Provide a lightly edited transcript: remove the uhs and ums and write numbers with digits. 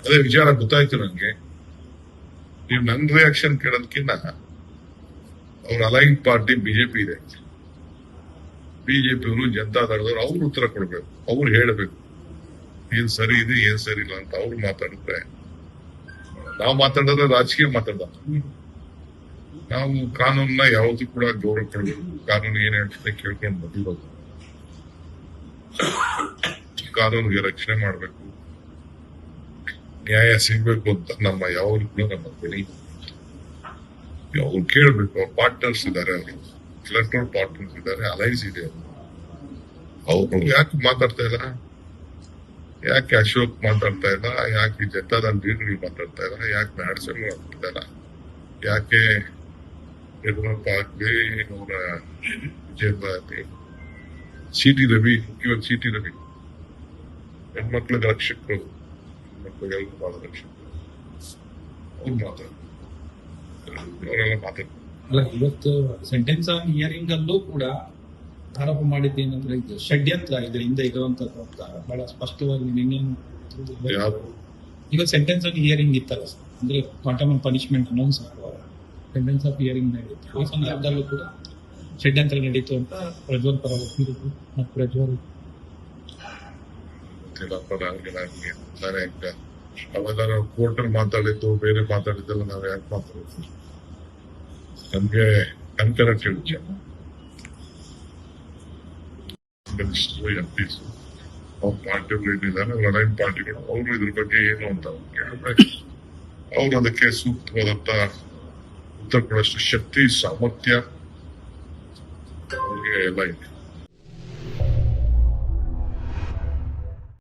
ಅದೇ ವಿಚಾರ ಗೊತ್ತಾಯ್ತು ನಂಗೆ. ನೀವು ನನ್ ರಿಯಾಕ್ಷನ್ ಕೇಳೋದಕ್ಕಿಂತ ಅವ್ರ ಅಲೈನ್ ಪಾರ್ಟಿ ಬಿಜೆಪಿ ಇದೆ, ಬಿಜೆಪಿಯವರು ಜನತಾದಳದವರು ಅವ್ರು ಉತ್ತರ ಕೊಡ್ಬೇಕು, ಅವ್ರು ಹೇಳ್ಬೇಕು ಏನ್ ಸರಿ ಇದೆ ಏನ್ ಸರಿ ಇಲ್ಲ ಅಂತ. ಅವ್ರು ಮಾತಾಡಿದ್ರೆ ನಾವು ಮಾತಾಡಿದ್ರೆ ರಾಜಕೀಯ ಮಾತಾಡ. ನಾವು ಕಾನೂನನ್ನ ಯಾವತ್ತೂ ಕೂಡ ಗೌರವ ಕೊಡಬೇಕು, ಕಾನೂನು ಏನ್ ಹೇಳ್ತದೆ ಕೇಳ್ಕೊಂಡು ಬಂದಿರೋದು, ಕಾನೂನಿಗೆ ರಕ್ಷಣೆ ಮಾಡ್ಬೇಕು, ನ್ಯಾಯ ಸಿಗ್ಬೇಕು ಅಂತ ನಮ್ಮ ಯಾವಾಗಲೂ ಕೂಡ ನಮ್ಮ ಧ್ವನಿ. ಅವ್ರು ಕೇಳ್ಬೇಕು, ಅವ್ರ ಪಾರ್ಟ್ನರ್ಸ್ ಇದ್ದಾರೆ, ಅವರು ಎಲೆಕ್ಟ್ರಲ್ ಪಾರ್ಟ್ನರ್ಸ್ ಇದ್ದಾರೆ, ಅಲೈನ್ಸ್ ಇದೆ. ಅವ್ರು ಯಾಕೆ ಮಾತಾಡ್ತಾ ಇಲ್ಲ, ಯಾಕೆ ಅಶೋಕ್ ಮಾತಾಡ್ತಾ ಇಲ್ಲ, ಯಾಕೆ ಜನತಾದಳ ಲೀಡರ್ ಮಾತಾಡ್ತಾ ಇಲ್ಲ, ಯಾಕೆ ನಾಡಸ್ವಾಮಿ ಮಾತಾಡ್ತಾ ಇಲ್ಲ, ಯಾಕೆ ಯಡಿಯೂರಪ್ಪ ಆಗ್ಲಿ ಅವರ ವಿಜಯಪ್ಪ ಆಗ್ಲಿ, ಸಿಟಿ ರವಿ, ಮುಖ್ಯವಾಗಿ ಸಿಟಿ ರವಿ ಹೆಣ್ಮಕ್ಳಿಗೆ ರಕ್ಷಕರು, ಹೆಣ್ಮಕ್ಳಿಗೆಲ್ಲ ಬಹಳ ರಕ್ಷಕರು, ಅವ್ರು ಮಾತಾಡ್ತಾರೆ, ಅವರೆಲ್ಲ ಮಾತಾಡ್ತಾರೆ. ಅಲ್ಲ, ಇವತ್ತು ಸೆಂಟೆನ್ಸ್ ಆನ್ ಹಿಯರಿಂಗ್ ಅಲ್ಲೂ ಕೂಡ ಆರೋಪ ಮಾಡಿದ್ದೇನೆಂದ್ರೆ ಇದು ಷಡ್ಯಂತ್ರ ಇದರಿಂದ ಇರುವಂತದ್ದು ಅಂತ ಬಹಳ ಸ್ಪಷ್ಟವಾಗಿ ನಿನ್ನೇನು ಯಾರು ಈಗ ಸೆಂಟೆನ್ಸ್ ಆನ್ ಹಿಯರಿಂಗ್ ಇತ್ತಲ್ಲ ಸರ್, ಅಂದ್ರೆ ಕ್ವಾಂಟಮ್ ಆಫ್ ಪನಿಷ್ಮೆಂಟ್ ಅನೌನ್ಸ್ ಆಗುವಾಗ ಸೆಂಟೆನ್ಸ್ ಆಫ್ ಹಿಯರಿಂಗ್ ನಡೀತು. ಈ ಸಂದರ್ಭದಲ್ಲೂ ಕೂಡ ಷಡ್ಯಂತ್ರ ನಡೀತು ಅಂತ ಪ್ರಜ್ವಲ್ ಪರ ವಕೀಲರು ಮತ್ತು ಪ್ರಜ್ವಲ್ ಅವೆಲ್ಲ ಕೋರ್ಟ್ ಅಲ್ಲಿ ಮಾತಾಡಿದ್ದು ಬೇರೆ ಮಾತಾಡಿದ್ದೆಲ್ಲ ನಾವ್ ಯಾಕೆ ಮಾತಾಡ್ತೀವಿ, ನಮ್ಗೆ ಅನ್ಕನೆಕ್ಟೆಡ್ ವಿಚಾರ. ಎಂಪೀಸ್ ಅವ್ರ ಪಾರ್ಟಿಗಳು ಏನಿದ್ದಾರೆ, ಲಡೈನ್ ಪಾರ್ಟಿಗಳು, ಅವರು ಇದ್ರ ಬಗ್ಗೆ ಏನು ಅಂತ ಕೇಳಿದ್ರೆ ಅವ್ರು ಅದಕ್ಕೆ ಸೂಕ್ತವಾದಂತ ಉತ್ತರ ಕೊಡೋಷ್ಟು ಶಕ್ತಿ ಸಾಮರ್ಥ್ಯ ಅವ್ರಿಗೆ ಎಲ್ಲ ಇದೆ.